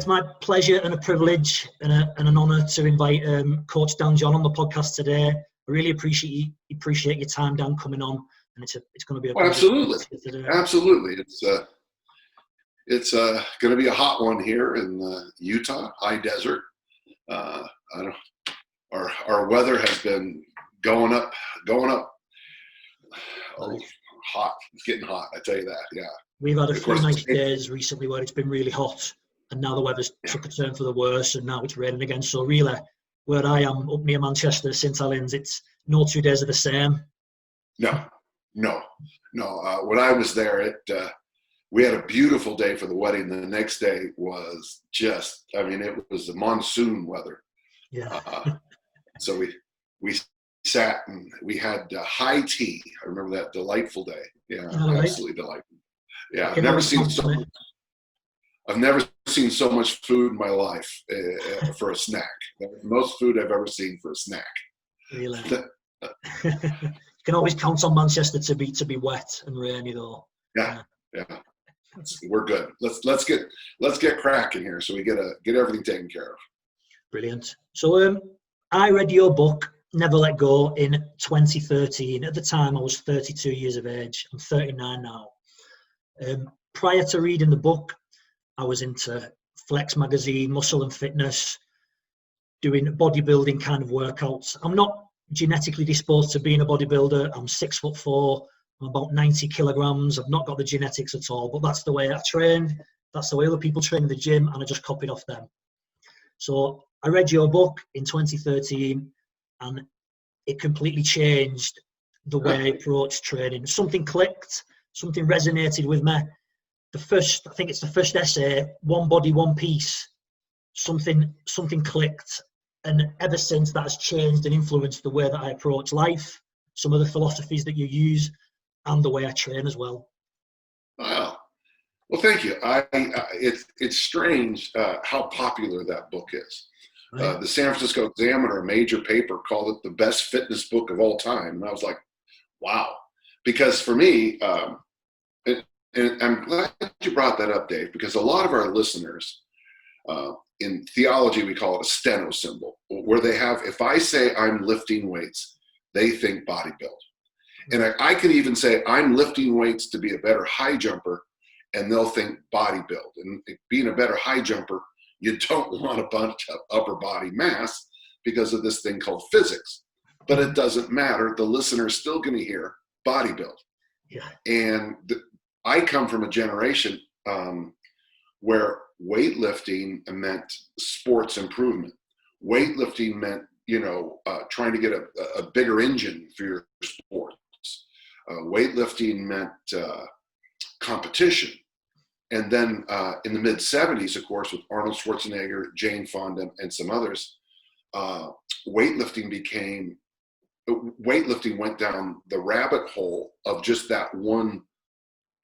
it's my pleasure and a privilege and an honour to invite Coach Dan John on the podcast today. I really appreciate your time, Dan, coming on, and it's going to be a absolutely. It's going to be a hot one here in Utah, high desert. Our weather has been going up. Oh, hot! It's getting hot. I tell you that. Yeah. We've had a few nice days recently where it's been really hot, and now the weather's took a turn for the worse, and now it's raining again. So really, where I am up near Manchester, St Helens, it's no 2 days are the same. No. When I was there, we had a beautiful day for the wedding. The next day was just, it was the monsoon weather. Yeah. So we sat and we had high tea. I remember that delightful day. Yeah, absolutely delightful. Yeah, I've never seen so much food in my life for a snack. Most food I've ever seen for a snack. Really? You can always count on Manchester to be wet and rainy though. Yeah. We're good. Let's get cracking here so we get everything taken care of. Brilliant. So I read your book Never Let Go in 2013. At the time I was 32 years of age. I'm 39 now. Prior to reading the book, I was into Flex magazine, muscle and fitness, doing bodybuilding kind of workouts. I'm not genetically disposed to being a bodybuilder. I'm 6'4". I'm about 90 kilograms. I've not got the genetics at all, but that's the way I trained. That's the way other people train in the gym, and I just copied off them. So I read your book in 2013, and it completely changed the way I approached training. Something clicked, something resonated with me. I think it's the first essay, One Body, One Piece. Something clicked, and ever since that has changed and influenced the way that I approach life, some of the philosophies that you use, and the way I train as well. Wow. Well, thank you. It's strange how popular that book is. Right. The San Francisco Examiner, a major paper, called it the best fitness book of all time. And I was like, wow. Because for me, and I'm glad you brought that up, Dave, because a lot of our listeners, in theology, we call it a steno symbol, where they have, if I say I'm lifting weights, they think bodybuild. And I can even say I'm lifting weights to be a better high jumper, and they'll think bodybuild. And being a better high jumper, you don't want a bunch of upper body mass because of this thing called physics. But it doesn't matter. The listener is still going to hear bodybuild. Yeah. And I come from a generation where weightlifting meant sports improvement. Weightlifting meant, trying to get a bigger engine for your sports. Weightlifting meant competition. And then in the mid-'70s, of course, with Arnold Schwarzenegger, Jane Fonda, and some others, weightlifting went down the rabbit hole of just that one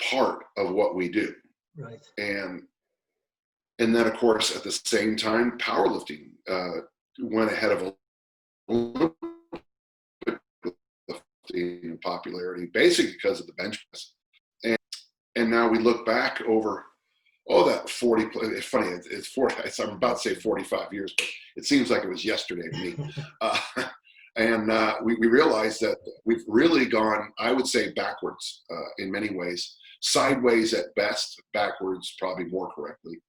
part of what we do. Right. And then, of course, at the same time, powerlifting went ahead of Olympic in popularity, basically because of the bench press. And now we look back over, that 40, it's funny, it's 40, I'm about to say 45 years, but it seems like it was yesterday to me. We realized that we've really gone, I would say, backwards in many ways, sideways at best, backwards probably more correctly.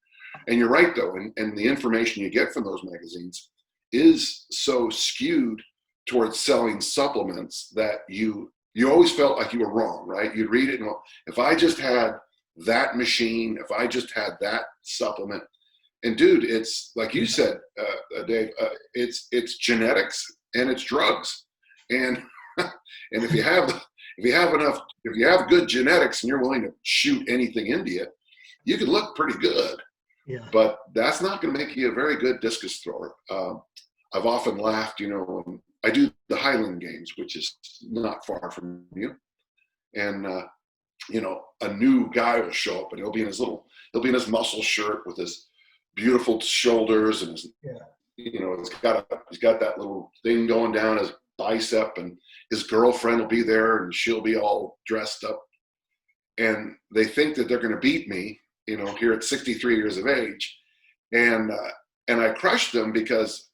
And you're right, though, and the information you get from those magazines is so skewed towards selling supplements that you always felt like you were wrong, right? You'd read it and go, if I just had that machine, if I just had that supplement, and dude, it's like you said, Dave, it's genetics and it's drugs, and and if you have good genetics and you're willing to shoot anything into you, you can look pretty good. Yeah. But that's not going to make you a very good discus thrower. I've often laughed, I do the Highland Games, which is not far from you. And, a new guy will show up and he'll be in his muscle shirt with his beautiful shoulders and his, he's got that little thing going down his bicep, and his girlfriend will be there and she'll be all dressed up. And they think that they're going to beat me, here at 63 years of age. and I crushed them because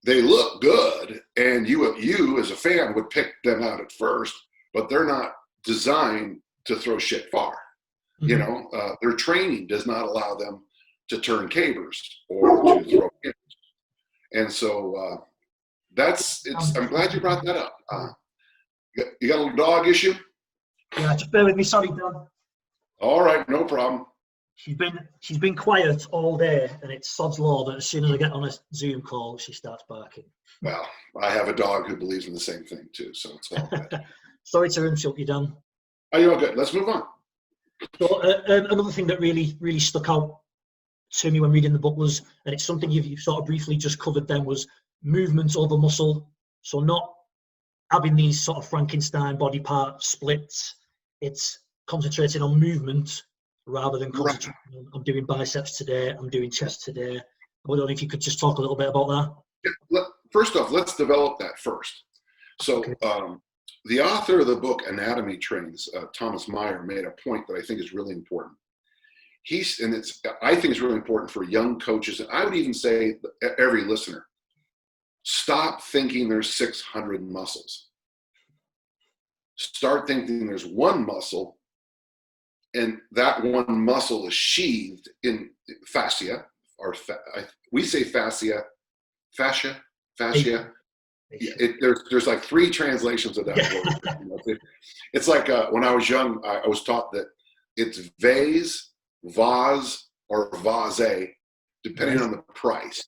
they look good, and you as a fan would pick them out at first, but they're not designed to throw shit far. You know, their training does not allow them to turn cabers or to throw in. And so I'm glad you brought that up. You got a little dog issue? Yeah, just bear with me. Sorry, Dan. All right, no problem. She's been quiet all day, and it's sod's law that as soon as I get on a Zoom call, she starts barking. Well, I have a dog who believes in the same thing too, so it's all good. Sorry to interrupt you, Dan. Are you all good? Let's move on. So another thing that really stuck out to me when reading the book was, and it's something you've sort of briefly just covered then, was movement over muscle. So not having these sort of Frankenstein body part splits. It's concentrating on movement rather than concentrating on, I'm doing biceps today, I'm doing chest today. I don't know if you could just talk a little bit about that. Yeah, first off, let's develop that first. So Okay. The author of the book Anatomy Trains, Thomas Meyer, made a point that I think is really important. I think it's really important for young coaches, and I would even say every listener, stop thinking there's 600 muscles. Start thinking there's one muscle, and that one muscle is sheathed in fascia, or we say fascia. Yeah, there's like 3 translations of that word. It's like when I was young, I was taught that it's vase, vase, or vase, depending on the price.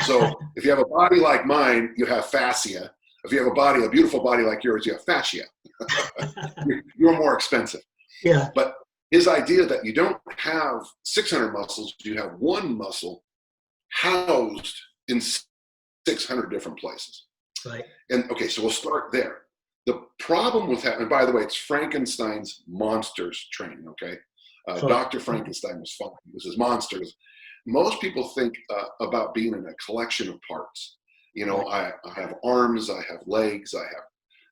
So if you have a body like mine, you have fascia. If you have a beautiful body like yours, you have fascia. You're more expensive. Yeah. But his idea that you don't have 600 muscles, you have one muscle housed in 600 different places. Right. And okay, so we'll start there. The problem with that, and by the way, it's Frankenstein's monsters training, okay? Dr. Frankenstein was fine. This is monsters. Most people think about being in a collection of parts. You know, I have arms, I have legs,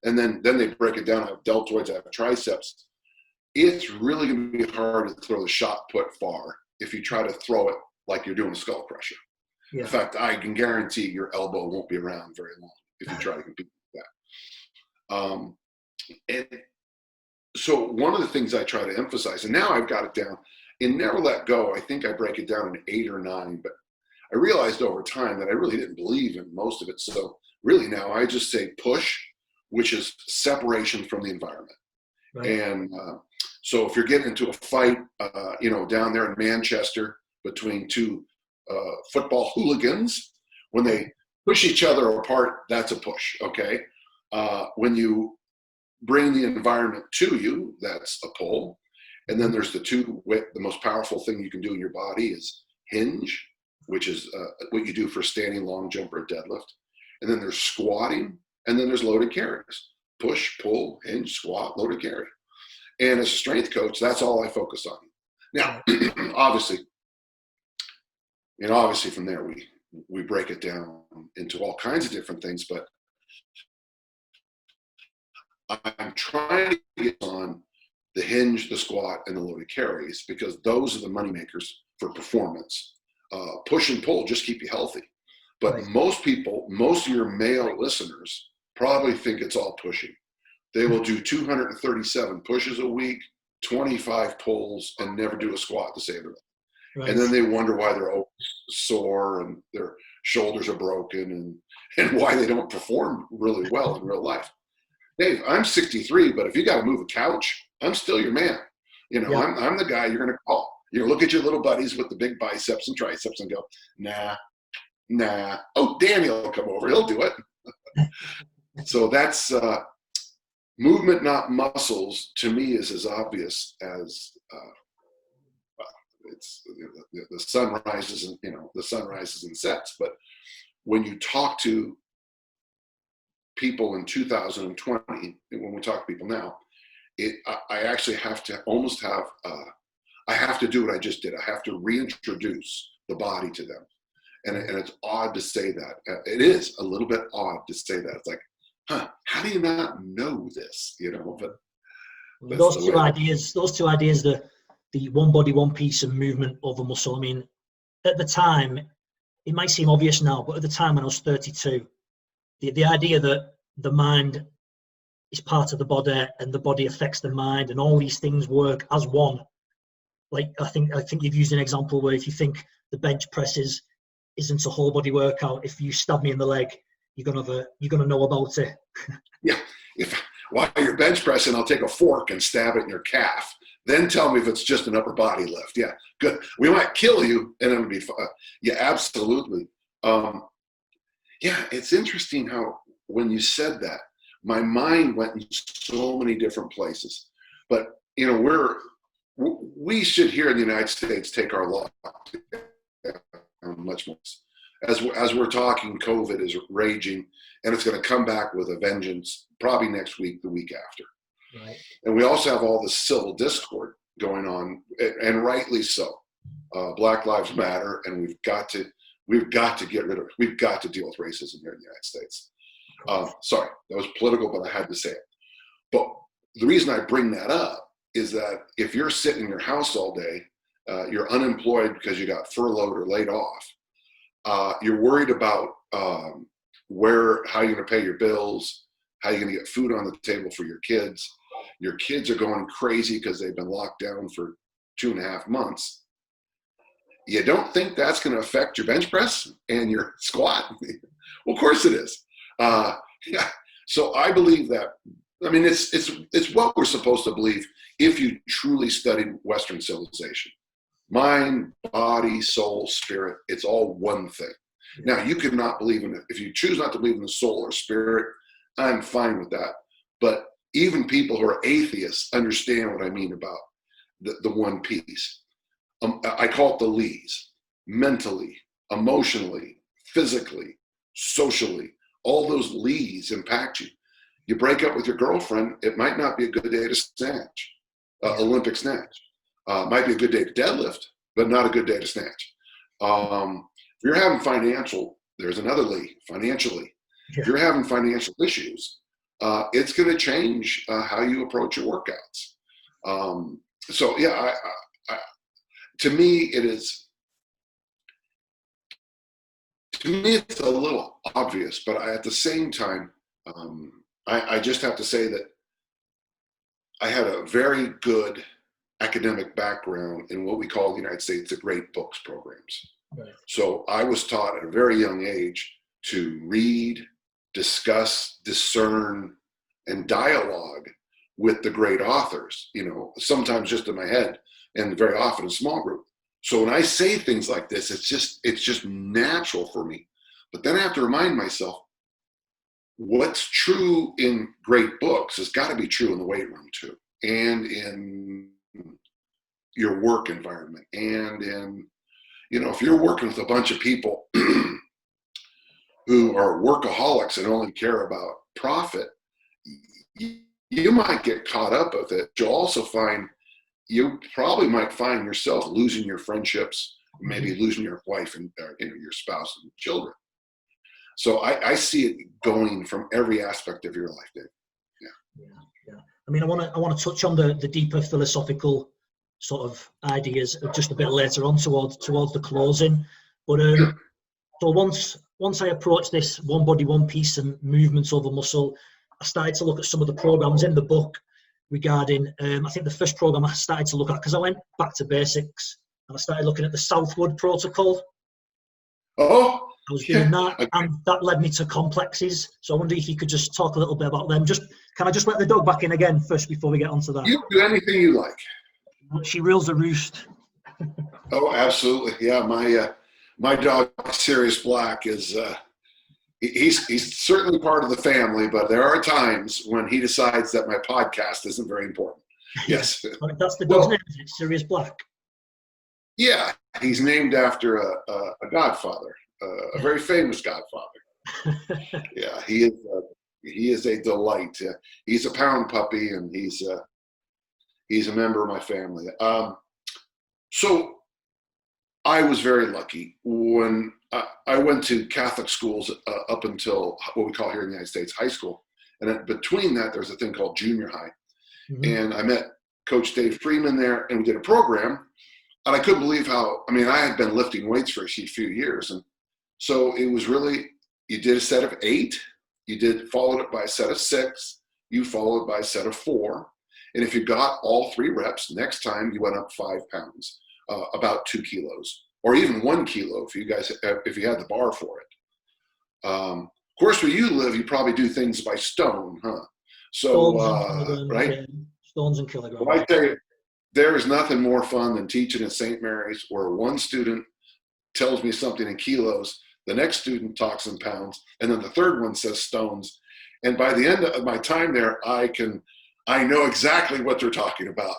and then they break it down. I have deltoids, I have triceps. It's really going to be hard to throw the shot put far if you try to throw it like you're doing a skull crusher. Yeah. In fact, I can guarantee your elbow won't be around very long if you try to compete with that. And so one of the things I try to emphasize, and now I've got it down, in Never Let Go, I think I break it down in 8 or 9, but I realized over time that I really didn't believe in most of it. So really now I just say push, which is separation from the environment. Right. And so if you're getting into a fight, down there in Manchester between 2 football hooligans, when they push each other apart, that's a push, okay? When you bring the environment to you, that's a pull. And then there's the most powerful thing you can do in your body is hinge, which is what you do for standing long jump or deadlift. And then there's squatting, and then there's loaded carries. Push, pull, hinge, squat, loaded carry. And as a strength coach, that's all I focus on. Now, obviously from there, we break it down into all kinds of different things, but I'm trying to get on the hinge, the squat, and the loaded carries because those are the money makers for performance. Push and pull just keep you healthy. But right. Most of your male listeners probably think it's all pushing. They will do 237 pushes a week, 25 pulls, and never do a squat to save their life. Right. And then they wonder why they're sore and their shoulders are broken and why they don't perform really well in real life. Dave, I'm 63, but if you got to move a couch, I'm still your man. Yeah. I'm the guy you're going to call. You look at your little buddies with the big biceps and triceps and go, nah. Oh, Daniel will come over. He'll do it. So that's movement, not muscles, to me is as obvious as it's the sun rises and sets. But when you talk to people in 2020, when we talk to people now, I actually have to almost have I have to do what I just did. I have to reintroduce the body to them, and it's odd to say that. It is a little bit odd to say that. It's like, how do you not know this? But those two ideas, the one body, one piece, and movement over muscle. I mean, at the time, it might seem obvious now, but at the time when I was 32, the idea that the mind is part of the body and the body affects the mind and all these things work as one. Like I think you've used an example where if you think the bench presses isn't a whole body workout, if you stab me in the leg, you're gonna know about it. Yeah. While you're bench pressing, I'll take a fork and stab it in your calf. Then tell me if it's just an upper body lift. Yeah, good. We might kill you, and it would be fun. Yeah, absolutely. Yeah, it's interesting how when you said that, my mind went in so many different places. But we should here in the United States take our law much more. As we're talking, COVID is raging, and it's going to come back with a vengeance probably next week, the week after. Right. And we also have all this civil discord going on, and rightly so. Black Lives Matter, and we've got to deal with racism here in the United States. Sorry, that was political, but I had to say it. But the reason I bring that up is that if you're sitting in your house all day, you're unemployed because you got furloughed or laid off, you're worried about how you're going to pay your bills, how you're going to get food on the table for your kids. Your kids are going crazy because they've been locked down for 2.5 months. You don't think that's going to affect your bench press and your squat? Well, of course it is. Yeah. So I believe that. I mean, it's what we're supposed to believe if you truly studied Western civilization. Mind, body, soul, spirit, it's all one thing. Now, you could not believe in it. If you choose not to believe in the soul or spirit, I'm fine with that. But even people who are atheists understand what I mean about the one piece. I call it the Lees: mentally, emotionally, physically, socially. All those Lees impact you. You break up with your girlfriend, it might not be a good day to snatch, Olympic snatch. Might be a good day to deadlift, but not a good day to snatch. If you're having there's another Lee, financially. Yeah. If you're having financial issues, it's going to change how you approach your workouts. So yeah, to me, it's a little obvious, but at the same time, I just have to say that I had a very good academic background in what we call in the United States the Great Books programs. Right. So I was taught at a very young age to read, discuss, discern, and dialogue with the great authors, sometimes just in my head and very often in a small group. So when I say things like this, it's just natural for me. But then I have to remind myself, what's true in great books has got to be true in the weight room too, and in your work environment, and in, if you're working with a bunch of people who are workaholics and only care about profit, you might get caught up with it. You probably might find yourself losing your friendships, maybe losing your wife and your spouse and children. So I see it going from every aspect of your life, Dave. Yeah. I mean, I want to touch on the deeper philosophical sort of ideas just a bit later on towards the closing. But so once I approached this one body, one piece and movements over muscle, I started to look at some of the programs in the book regarding, I think the first program I started to look at, because I went back to basics and I started looking at the Southwood protocol. Oh, I was doing that, and that led me to complexes. So I wonder if you could just talk a little bit about them. Can I just let the dog back in again first before we get onto that? You do anything you like. She reels a roost. Oh, absolutely. Yeah, my dog Sirius Black is he's certainly part of the family, but there are times when he decides that my podcast isn't very important. Yes. That's the dog's name, is it? Sirius Black. Yeah, he's named after a godfather, a very famous godfather. Yeah, he is a delight. He's a pound puppy, and he's a member of my family. So I was very lucky when I went to Catholic schools up until what we call here in the United States high school, and between that there's a thing called junior high. Mm-hmm. And I met Coach Dave Freeman there, and we did a program I couldn't believe how, I mean, I had been lifting weights for a few years. And so it was really, you did a set of 8, followed it by a set of 6, you followed by a set of 4. And if you got all 3 reps, next time you went up 5 pounds, about 2 kilos, or even 1 kilo if you had the bar for it. Of course, where you live, you probably do things by stone, huh? So, right? Stones and kilograms. Well, I tell you, there is nothing more fun than teaching at St. Mary's, where one student tells me something in kilos, the next student talks in pounds, and then the third one says stones. And by the end of my time there, I know exactly what they're talking about.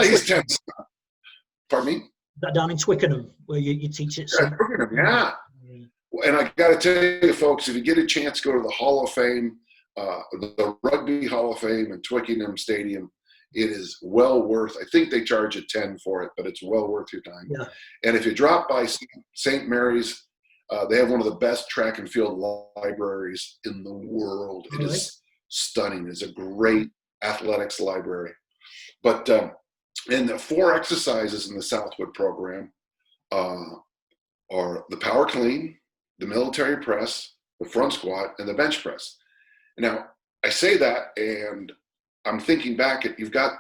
He's 10. Pardon me? That down in Twickenham, where you teach it. Yeah, Twickenham, yeah. And I got to tell you, folks, if you get a chance, go to the Hall of Fame, the Rugby Hall of Fame in Twickenham Stadium. It is well worth. I think they charge you 10 for it, but it's well worth your time. Yeah. And if you drop by St. Mary's, they have one of the best track and field libraries in the world. It is stunning. It's a great athletics library. But and the 4 exercises in the Southwood program are the power clean, the military press, the front squat, and the bench press. Now, I say that, and I'm thinking back at, you've got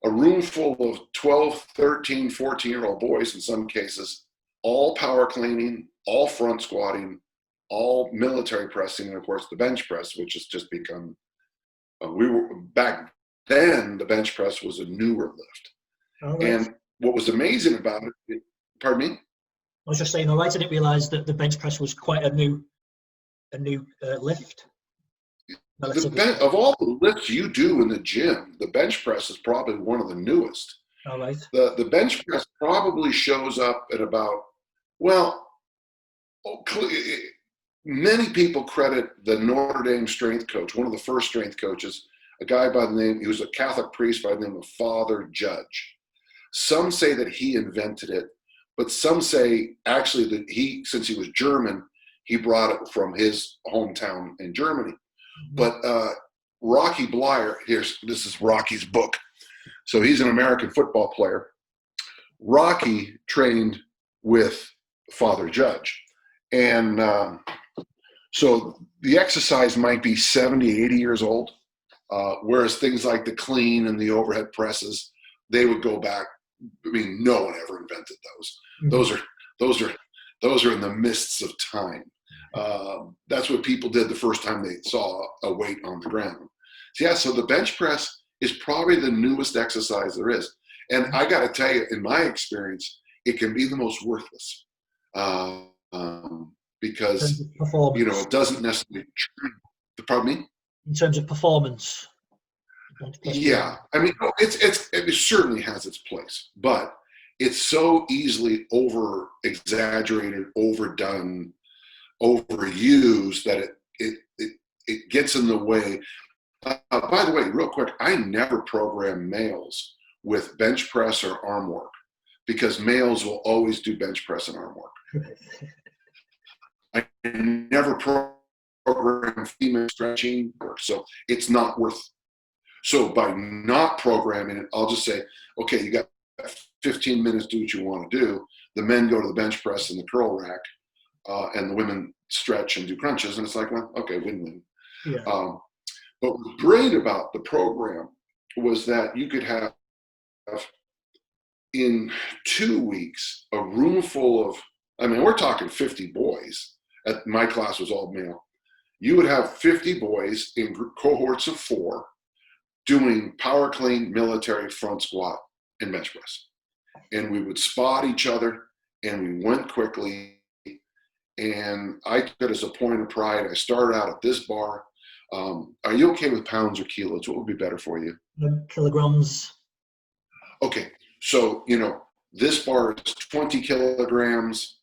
a room full of 12, 13, 14-year-old boys in some cases, all power cleaning, all front squatting, all military pressing, and of course the bench press, which has just become, back then, the bench press was a newer lift. Oh, and what was amazing about it, pardon me? I was just saying, all right, I didn't realize that the bench press was quite a new lift. Of all the lifts you do in the gym, the bench press is probably one of the newest. All right. The bench press probably shows up at about, well, many people credit the Notre Dame strength coach, one of the first strength coaches, a guy by the name, he was a Catholic priest by the name of Father Judge. Some say that he invented it, but some say actually that since he was German, he brought it from his hometown in Germany. But Rocky Bleier, this is Rocky's book. So he's an American football player. Rocky trained with Father Judge. And so the exercise might be 70, 80 years old, whereas things like the clean and the overhead presses, they would go back. I mean, no one ever invented those. Mm-hmm. Those are in the mists of time. That's what people did the first time they saw a weight on the ground. So the bench press is probably the newest exercise there is. And I got to tell you, in my experience, it can be the most worthless because, it doesn't necessarily, pardon me? In terms of performance. Yeah. I mean, it certainly has its place, but it's so easily over-exaggerated, overdone, overused that it gets in the way. By the way, real quick, I never program males with bench press or arm work because males will always do bench press and arm work. I never program female stretching work, so it's not worth. So by not programming it, I'll just say, okay, you got 15 minutes, do what you want to do. The men go to the bench press and the curl rack, and the women stretch and do crunches, and it's like, well, okay, win-win. Yeah. But what was great about the program was that you could have, in 2 weeks, a room full of, I mean, we're talking 50 boys. My class was all male. You would have 50 boys in cohorts of 4 doing power clean, military, front squat, and bench press. And we would spot each other, and we went quickly. And I took it as a point of pride. I started out at this bar. Are you okay with pounds or kilos? What would be better for you? Kilograms. Okay. So, this bar is 20 kilograms.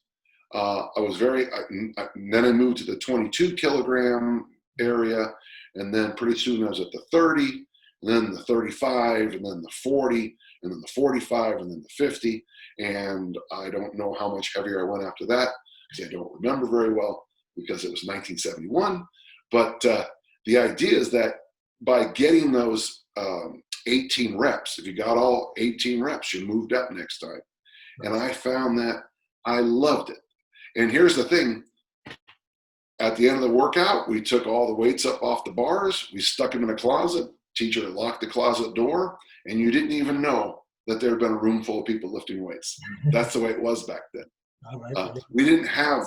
Then I moved to the 22 kilogram area. And then pretty soon I was at the 30, and then the 35, and then the 40, and then the 45, and then the 50. And I don't know how much heavier I went after that, because I don't remember very well, because it was 1971. But the idea is that by getting those 18 reps. If you got all 18 reps, you moved up next time. And I found that I loved it. And here's the thing. At the end of the workout, we took all the weights up off the bars. We stuck them in a closet. Teacher locked the closet door, and you didn't even know that there had been a room full of people lifting weights. That's the way it was back then. We didn't have,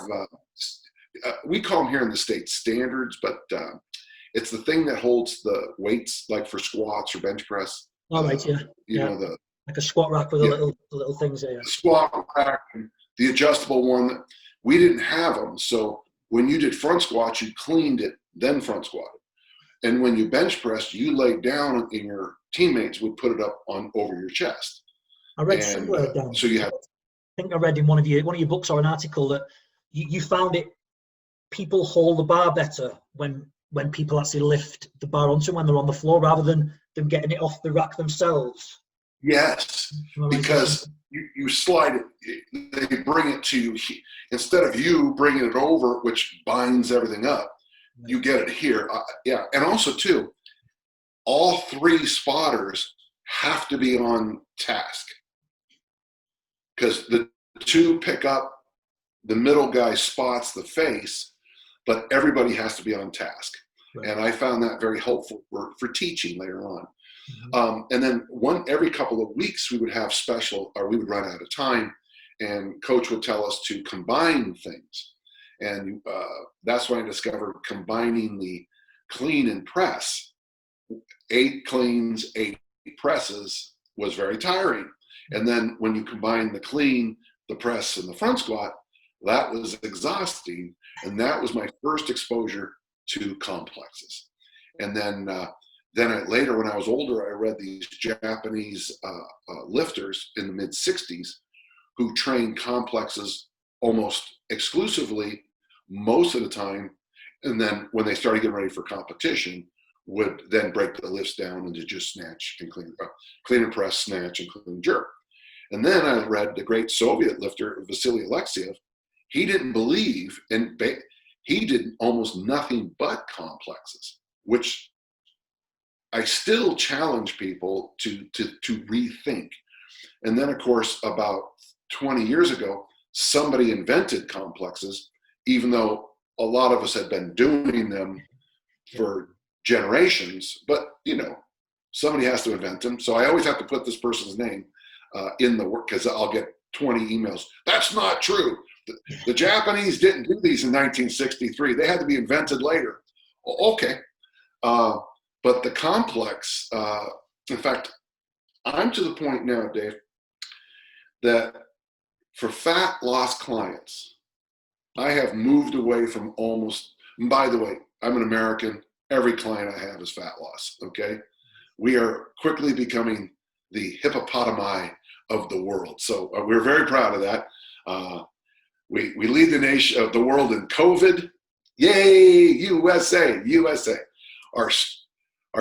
we call them here in the States standards, but it's the thing that holds the weights, like for squats or bench press. All right, yeah. You know, like a squat rack with the little things there. The squat rack, the adjustable one. We didn't have them, so when you did front squats, you cleaned it, then front squatted. And when you bench pressed, you laid down and your teammates would put it up on over your chest. I read somewhere down. So you had, I think I read in one of your books or an article that you found it, people hold the bar better when people actually lift the bar onto when they're on the floor rather than them getting it off the rack themselves. Yes, because you slide it, they bring it to you. Instead of you bringing it over, which binds everything up, you get it here. And also, too, all three spotters have to be on task because the two pick up, the middle guy spots the face, but everybody has to be on task. Right. And I found that very helpful for teaching later on. And then every couple of weeks we would have we would run out of time, and coach would tell us to combine things. And that's when I discovered combining the clean and press. 8 cleans, 8 presses was very tiring. And then when you combine the clean, the press, and the front squat, that was exhausting. And that was my first exposure to complexes. And then later, when I was older, I read these Japanese lifters in the mid-'60s who trained complexes almost exclusively most of the time. And then when they started getting ready for competition, would then break the lifts down into just snatch and clean and press, snatch and clean and jerk. And then I read the great Soviet lifter, Vasily Alexiev. He didn't believe, and he did almost nothing but complexes, which I still challenge people to rethink. And then, of course, about 20 years ago, somebody invented complexes, even though a lot of us had been doing them for generations. But, somebody has to invent them. So I always have to put this person's name in the work because I'll get 20 emails. That's not true. The Japanese didn't do these in 1963. They had to be invented later. Okay. But the complex, in fact, I'm to the point now, Dave, that for fat loss clients, I have moved away from and by the way, I'm an American. Every client I have is fat loss, okay? We are quickly becoming the hippopotami of the world. So we're very proud of that. We lead the world in COVID. Yay, USA, USA. Our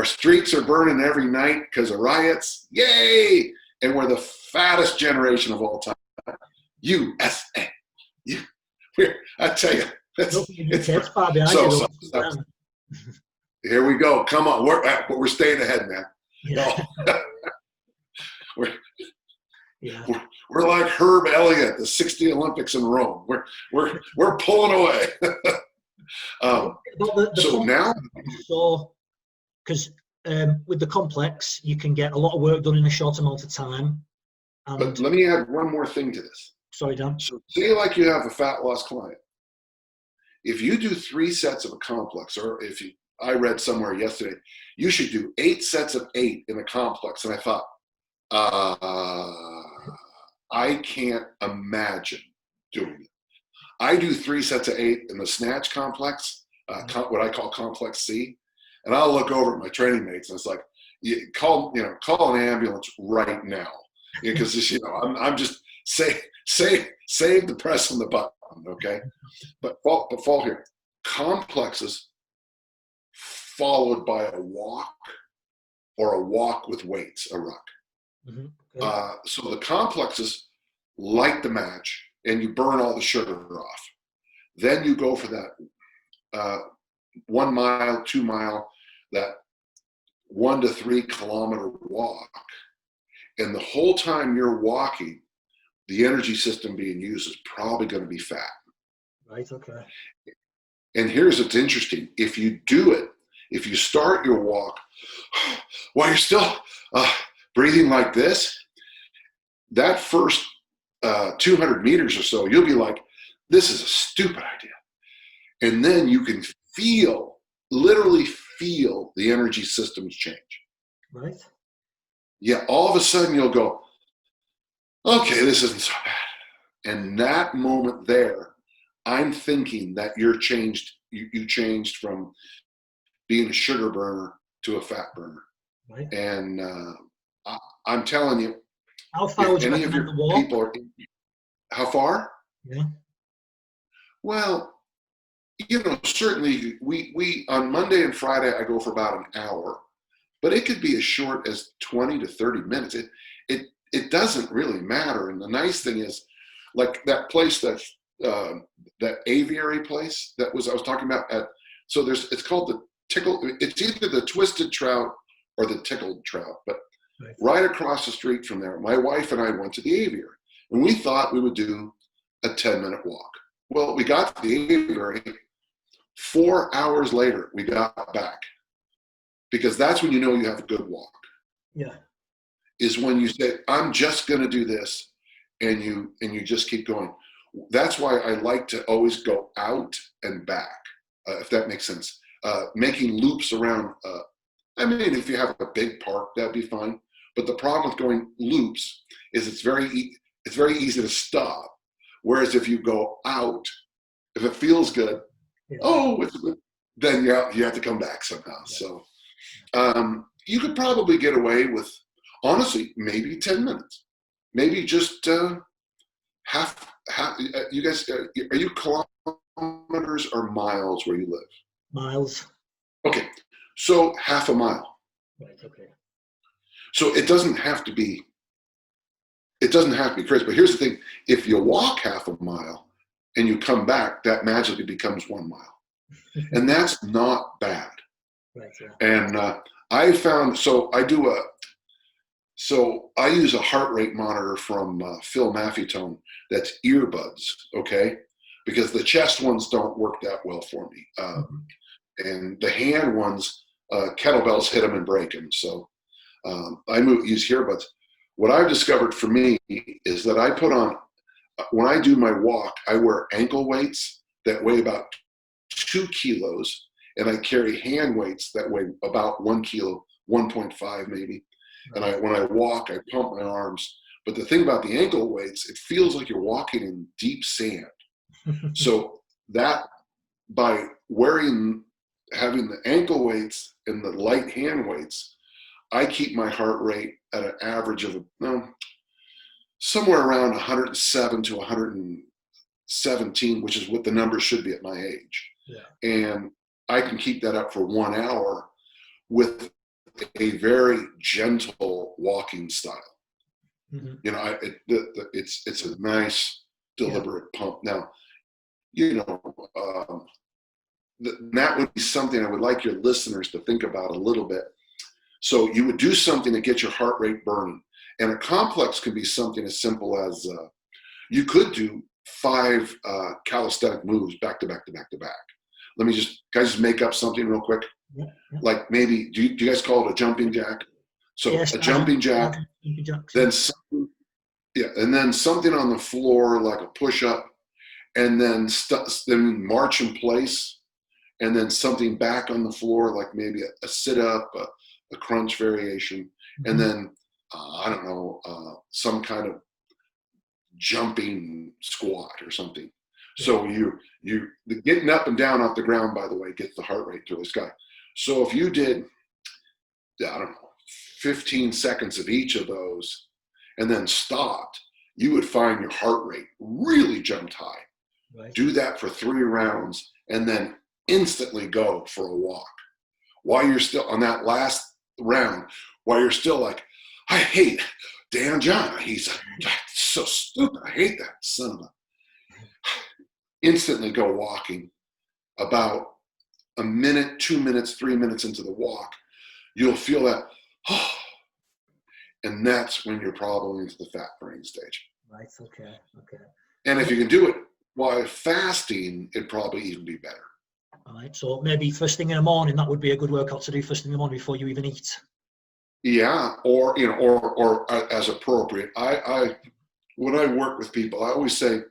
streets are burning every night because of riots. Yay! And we're the fattest generation of all time. USA. I tell you. Here we go. Come on. We're staying ahead, man. Yeah. We're like Herb Elliott, the 60 Olympics in Rome. We're pulling away. So now, because with the complex, you can get a lot of work done in a short amount of time. But let me add one more thing to this. Sorry, Dan. So say like you have a fat loss client. If you do 3 sets of a complex, or I read somewhere yesterday, you should do 8 sets of 8 in a complex. And I thought, I can't imagine doing it. I do 3 sets of 8 in the snatch complex, what I call complex C. And I'll look over at my training mates and it's like, call an ambulance right now. Because I'm just save the press on the button, okay? But fall here. Complexes followed by a walk or a walk with weights, a ruck. Mm-hmm. Okay. So the complexes light the match and you burn all the sugar off. Then you go for that 1 mile, 2 mile, that 1 to 3 kilometer walk. And the whole time you're walking, the energy system being used is probably going to be fat. Right, okay. And here's what's interesting. If you do it, if you start your walk while you're still breathing like this, that first 200 meters or so, you'll be like, this is a stupid idea. And then you can literally feel the energy systems change. Right. Yeah, all of a sudden you'll go, okay, this isn't so bad. And that moment there, I'm thinking that you changed from being a sugar burner to a fat burner. Right. And I'm telling you, how far would you any of recommend your the walk? people are, how far? Yeah. Well, certainly we on Monday and Friday, I go for about an hour, but it could be as short as 20 to 30 minutes. It doesn't really matter. And the nice thing is, like that place that aviary place I was talking about it's called the tickle. It's either the twisted trout or the tickled trout, but right across the street from there, my wife and I went to the aviary, and we thought we would do a 10-minute walk. Well, we got to the aviary. 4 hours later, we got back, because that's when you know you have a good walk. Yeah. Is when you say, I'm just going to do this, and you just keep going. That's why I like to always go out and back, if that makes sense. Making loops around. I mean, if you have a big park, that'd be fine. But the problem with going loops is it's very easy to stop. Whereas if you go out, if it feels good, it's good, then you have to come back somehow. Yeah. So you could probably get away with, honestly, maybe 10 minutes. Maybe just half. You guys, are you kilometers or miles where you live? Miles. Okay, so half a mile. Right. Okay. So it doesn't have to be crazy. But here's the thing: if you walk half a mile and you come back, that magically becomes 1 mile, and that's not bad. Right. Yeah. And I found I use a heart rate monitor from Phil Maffetone that's earbuds, okay? Because the chest ones don't work that well for me. And the hand ones, kettlebells hit them and break them. So I use earbuds. What I've discovered for me is that I put on, when I do my walk, I wear ankle weights that weigh about 2 kilos, and I carry hand weights that weigh about 1 kilo, 1.5 maybe. And when I walk, I pump my arms. But the thing about the ankle weights, it feels like you're walking in deep sand. So that by having the ankle weights and the light hand weights, I keep my heart rate at an average of somewhere around 107 to 117, which is what the number should be at my age. Yeah. And I can keep that up for 1 hour with a very gentle walking style. It's a nice deliberate pump. Now, that would be something I would like your listeners to think about a little bit. So you would do something to get your heart rate burning, and a complex can be something as simple as you could do 5 calisthenic moves back to back to back to back. Let me just make up something real quick. Yeah. Like maybe, do you guys call it a jumping jack? So yes, a jumping jack, then something on the floor like a push-up, and then march in place, and then something back on the floor like maybe a sit-up, a crunch variation, and then I don't know, some kind of jumping squat or something. Yeah. So the getting up and down off the ground, by the way, gets the heart rate to the sky. So if you did, I don't know, 15 seconds of each of those and then stopped, you would find your heart rate really jumped high. Right. Do that for 3 rounds and then instantly go for a walk. While you're still on that last round, while you're still like, I hate Dan John. He's so stupid. I hate that son of a. Instantly go walking about a minute, 2 minutes, 3 minutes into the walk. you'll feel that, oh, and that's when you're probably into the fat burning stage. Right. Okay. And if you can do it while fasting, it'd probably even be better. All right. So maybe first thing in the morning, that would be a good workout to do first thing in the morning before you even eat. Yeah, or or as appropriate. I when I work with people, I always say,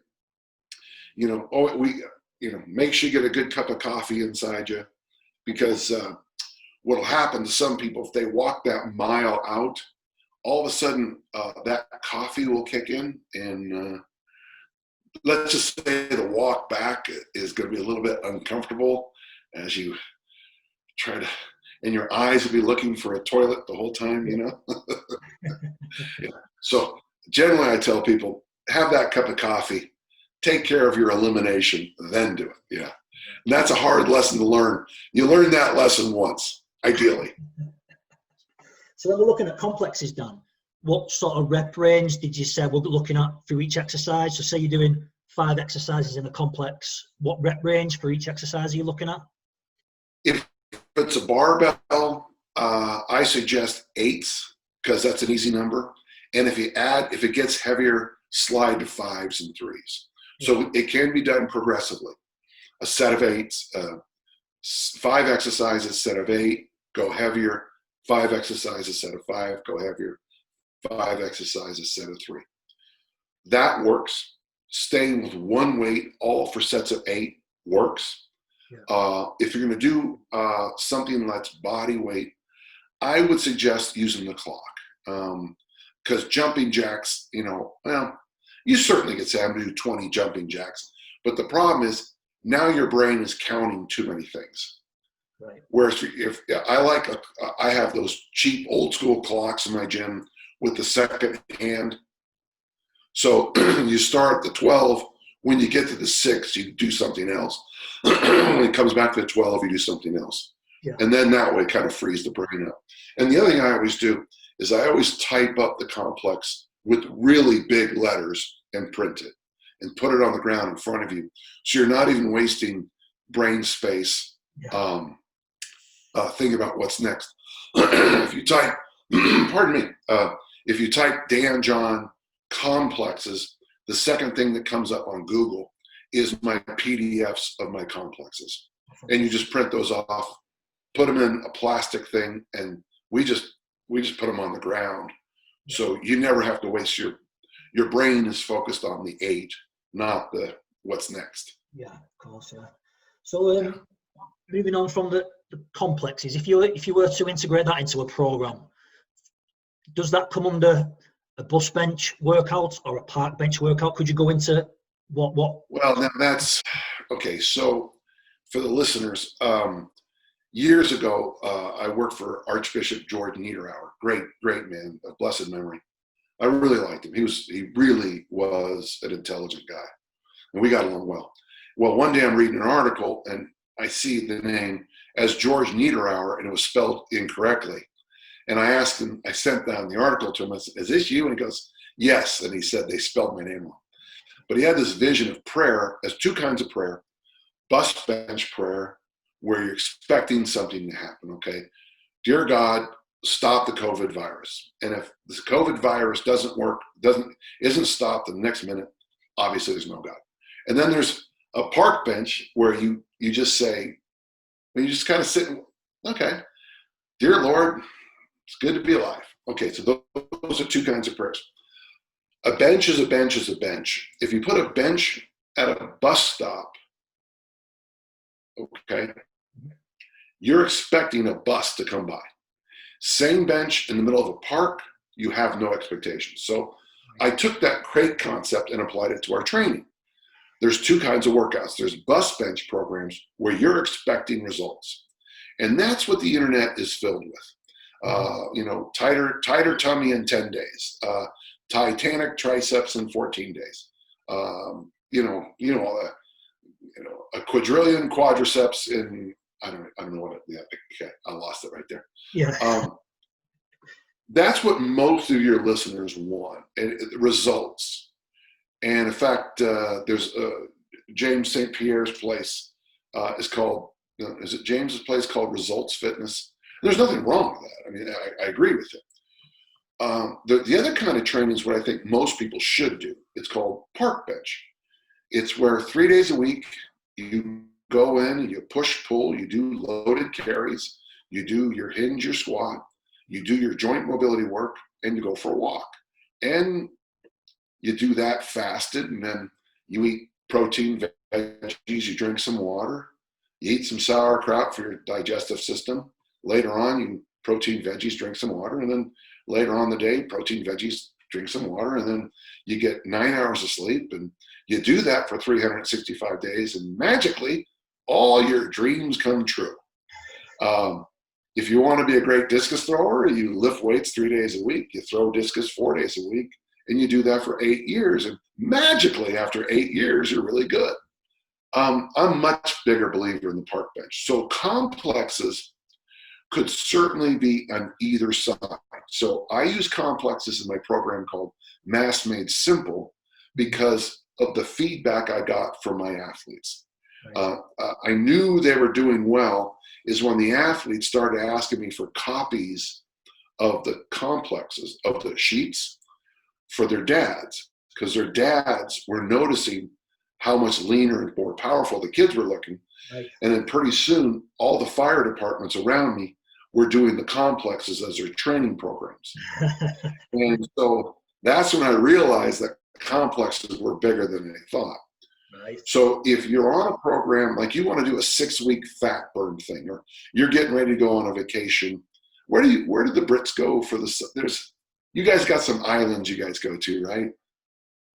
make sure you get a good cup of coffee inside you, because what'll happen to some people if they walk that mile out, all of a sudden that coffee will kick in, and let's just say the walk back is going to be a little bit uncomfortable as you try to, and your eyes will be looking for a toilet the whole time, Yeah. So generally I tell people, have that cup of coffee, take care of your elimination, then do it. Yeah. And that's a hard lesson to learn. You learn that lesson once, ideally. So when we're looking at complexes, Dan, what sort of rep range did you say we're looking at for each exercise? So say you're doing 5 exercises in a complex, what rep range for each exercise are you looking at? If it's a barbell, I suggest 8s, because that's an easy number. And if it gets heavier, slide to 5s and 3s. So it can be done progressively. A set of 8s, 5 exercises, set of 8, go heavier. 5 exercises, set of 5, go heavier. 5 exercises, set of 3. That works. Staying with one weight, all for sets of 8, works. Yeah. If you're going to do something that's body weight, I would suggest using the clock, because jumping jacks, you certainly could say I'm going to do 20 jumping jacks, but the problem is now your brain is counting too many things. Right. Whereas if I have those cheap old school clocks in my gym with the second hand. So you start at the 12. When you get to the 6, you do something else. When it comes back to the 12, you do something else. Yeah. And then that way it kind of frees the brain up. And the other thing I always do is I always type up the complex with really big letters and print it and put it on the ground in front of you. So you're not even wasting brain space thinking about what's next. If you type, if you type Dan John complexes, the second thing that comes up on Google is my PDFs of my complexes. And you just print those off, put them in a plastic thing, and we just put them on the ground. So you never have to waste your brain is focused on the 8, not the what's next. Yeah, of course, yeah. So moving on from the complexes, if you were to integrate that into a program, does that come under a bus bench workout or a park bench workout? Could you go into what? Well, now that's okay. So for the listeners, years ago, I worked for Archbishop George Niederauer. Great man of blessed memory. I really liked him. He really was an intelligent guy, and we got along well. Well, one day I'm reading an article and I see the name as George Niederauer, and it was spelled incorrectly. And I asked him, I sent down the article to him. I said, "Is this you?" And he goes, "Yes." And he said they spelled my name wrong. But he had this vision of prayer as 2 kinds of prayer: bus bench prayer, where you're expecting something to happen. Okay, dear God, stop the COVID virus. And if the COVID virus isn't stopped the next minute, obviously there's no God. And then there's a park bench where you just say, you just kind of sit and, okay, dear Lord, it's good to be alive. Okay, so those are 2 kinds of prayers. A bench is a bench is a bench. If you put a bench at a bus stop, okay, you're expecting a bus to come by. Same bench in the middle of a park, you have no expectations. So I took that crate concept and applied it to our training. There's 2 kinds of workouts. There's bus bench programs where you're expecting results. And that's what the internet is filled with. Tighter tummy in 10 days, Titanic triceps in 14 days, a quadrillion quadriceps in, I don't know what, okay, I lost it right there. Yeah. That's what most of your listeners want, and results. And in fact, there's James St. Pierre's place is called, is it James's place called Results Fitness? There's nothing wrong with that. I mean, I agree with it. The other kind of training is what I think most people should do. It's called park bench. It's where 3 days a week you go in and you push, pull, you do loaded carries, you do your hinge, your squat, you do your joint mobility work, and you go for a walk. And you do that fasted, and then you eat protein, veggies, you drink some water, you eat some sauerkraut for your digestive system. Later on, you protein, veggies, drink some water, and then later on the day, protein, veggies, drink some water, and then you get 9 hours of sleep, and you do that for 365 days, and magically, all your dreams come true. If you want to be a great discus thrower, you lift weights 3 days a week, you throw discus 4 days a week, and you do that for 8 years, and magically, after 8 years, you're really good. I'm a much bigger believer in the park bench. So complexes could certainly be on either side. So I use complexes in my program called Mass Made Simple because of the feedback I got from my athletes. Right. I knew they were doing well is when the athletes started asking me for copies of the complexes, of the sheets for their dads, because their dads were noticing how much leaner and more powerful the kids were looking. Right. And then pretty soon, all the fire departments around me were doing the complexes as their training programs. And so that's when I realized that complexes were bigger than I thought. Right. So if you're on a program, like you want to do a 6-week fat burn thing, or you're getting ready to go on a vacation, where did the Brits go for you guys got some islands you guys go to, right?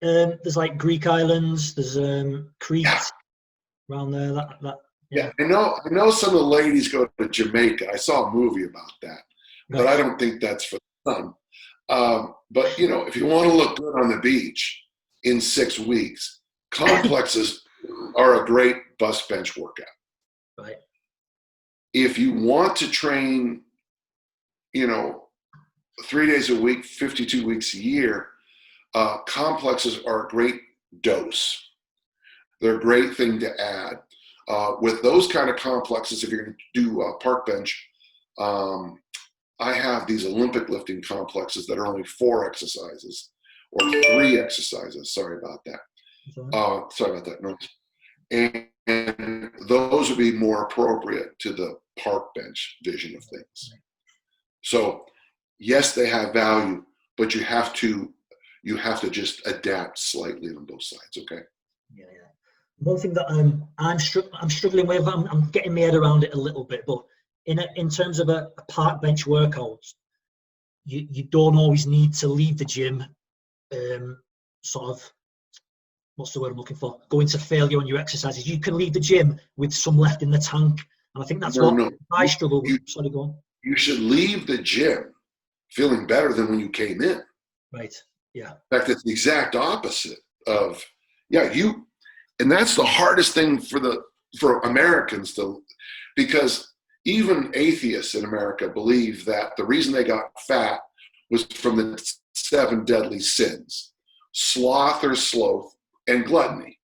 There's like Greek islands, there's Crete, yeah. around there. Yeah, I know some of the ladies go to Jamaica. I saw a movie about that, but I don't think that's for fun. But if you want to look good on the beach in 6 weeks, complexes are a great bust bench workout. Right. If you want to train, 3 days a week, 52 weeks a year, complexes are a great dose. They're a great thing to add. With those kind of complexes, if you're going to do park bench, I have these Olympic lifting complexes that are only 4 exercises or 3 exercises. Sorry about that. Sorry about that noise. And those would be more appropriate to the park bench vision of things. So yes, they have value, but you have to just adapt slightly on both sides. Okay. Yeah. One thing that I'm struggling with, I'm getting my head around it a little bit, but in terms of a park bench workout, you don't always need to leave the gym, sort of, what's the word I'm looking for? Go into failure on your exercises. You can leave the gym with some left in the tank, and I think that's I struggle with. Sorry, go on. You should leave the gym feeling better than when you came in. Right. Yeah. In fact, it's the exact opposite of and that's the hardest thing for Americans because even atheists in America believe that the reason they got fat was from the 7 deadly sins: sloth or sloth and gluttony.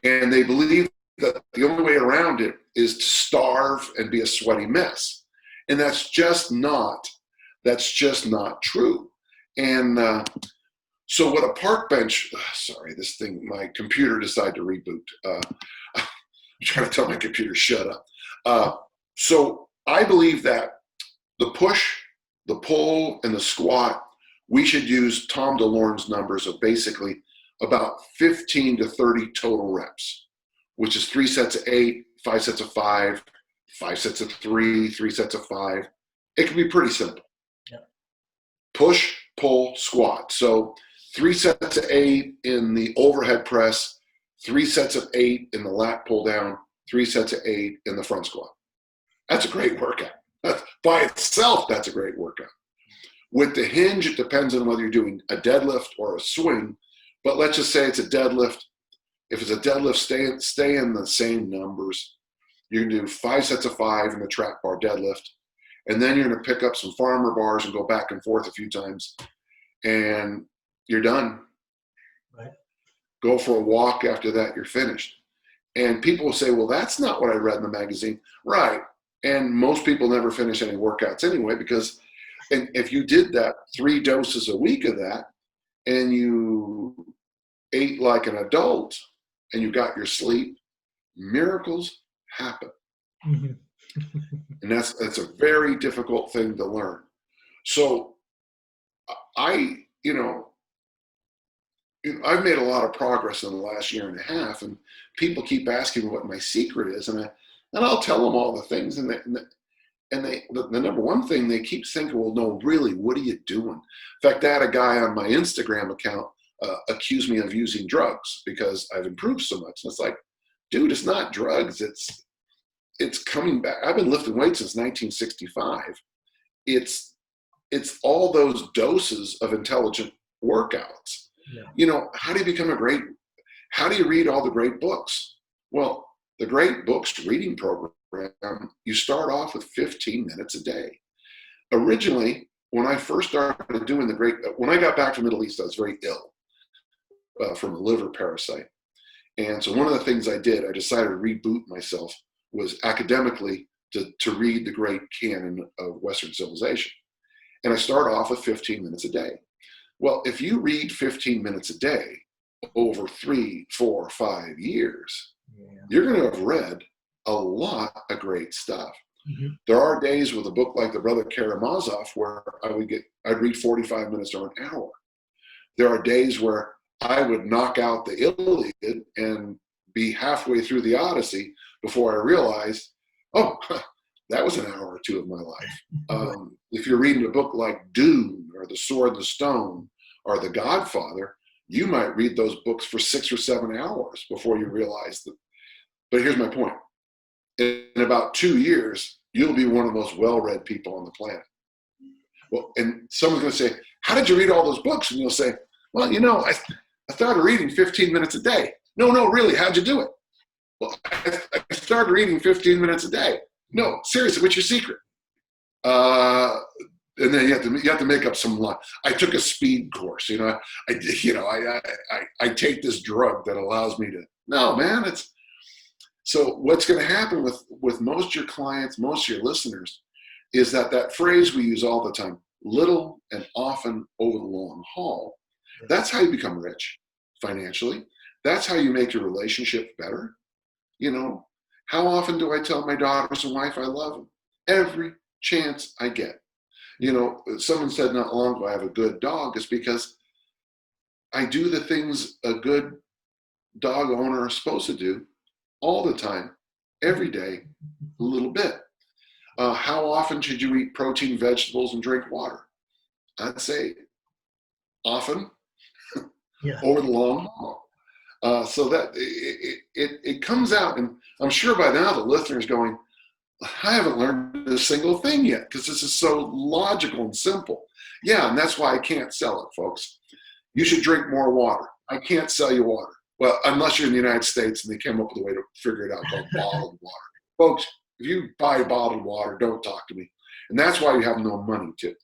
And they believe that the only way around it is to starve and be a sweaty mess. And that's just not true. And so what a park bench, my computer decided to reboot. I'm trying to tell my computer, shut up. So I believe that the push, the pull, and the squat, we should use Tom DeLorme's numbers of basically about 15 to 30 total reps, which is 3 sets of 8, 5 sets of 5, 5 sets of 3, 3 sets of 5. It can be pretty simple. Yeah. Push, pull, squat. So 3 sets of 8 in the overhead press, 3 sets of 8 in the lat pull down, 3 sets of 8 in the front squat. That's a great workout. By itself, that's a great workout. With the hinge, it depends on whether you're doing a deadlift or a swing, but let's just say it's a deadlift. If it's a deadlift, stay in the same numbers. You can do 5 sets of 5 in the trap bar deadlift, and then you're going to pick up some farmer bars and go back and forth a few times, and you're done. Right. Go for a walk after that, you're finished. And people will say, well, that's not what I read in the magazine. Right. And most people never finish any workouts anyway, because and if you did that 3 doses a week of that, and you ate like an adult and you got your sleep, miracles happen. Mm-hmm. And that's a very difficult thing to learn. So I've made a lot of progress in the last year and a half, and people keep asking me what my secret is, and I'll tell them all the things, and the number one thing they keep thinking, well, no, really, what are you doing? In fact, I had a guy on my Instagram account accuse me of using drugs because I've improved so much. And it's like, dude, it's not drugs. It's coming back. I've been lifting weights since 1965. It's all those doses of intelligent workouts. Yeah. How do you read all the great books? Well, the great books reading program, you start off with 15 minutes a day. Originally, when I first started doing when I got back from the Middle East, I was very ill from a liver parasite. And so one of the things I did, I decided to reboot myself, was academically to read the great canon of Western civilization. And I start off with 15 minutes a day. Well, if you read 15 minutes a day over 3, 4, 5 years, you're going to have read a lot of great stuff. Mm-hmm. There are days with a book like the Brother Karamazov where I'd read 45 minutes or an hour. There are days where I would knock out the Iliad and be halfway through the Odyssey before I realized, oh, that was an hour or two of my life. If you're reading a book like Dune or The Sword and the Stone or The Godfather, you might read those books for 6 or 7 hours before you realize that. But here's my point. In about 2 years, you'll be one of the most well-read people on the planet. Well, and someone's going to say, how did you read all those books? And you'll say, well, I started reading 15 minutes a day. No, really, how'd you do it? Well, I started reading 15 minutes a day. No, seriously, what's your secret? And then you have to make up some line. I took a speed course. I take this drug that allows me to. No, man, so what's going to happen with most of your clients, most of your listeners, is that phrase we use all the time, little and often over the long haul. That's how you become rich financially. That's how you make your relationship better. How often do I tell my daughters and wife I love them? Every chance I get. Someone said not long ago, I have a good dog. It's because I do the things a good dog owner is supposed to do all the time, every day, a little bit. How often should you eat protein, vegetables, and drink water? I'd say often, over the long haul. So that it comes out, and I'm sure by now the listener's going, I haven't learned a single thing yet because this is so logical and simple. Yeah, and that's why I can't sell it, folks. You should drink more water. I can't sell you water. Well, unless you're in the United States and they came up with a way to figure it out called bottled water. Folks, if you buy bottled water, don't talk to me. And that's why you have no money to.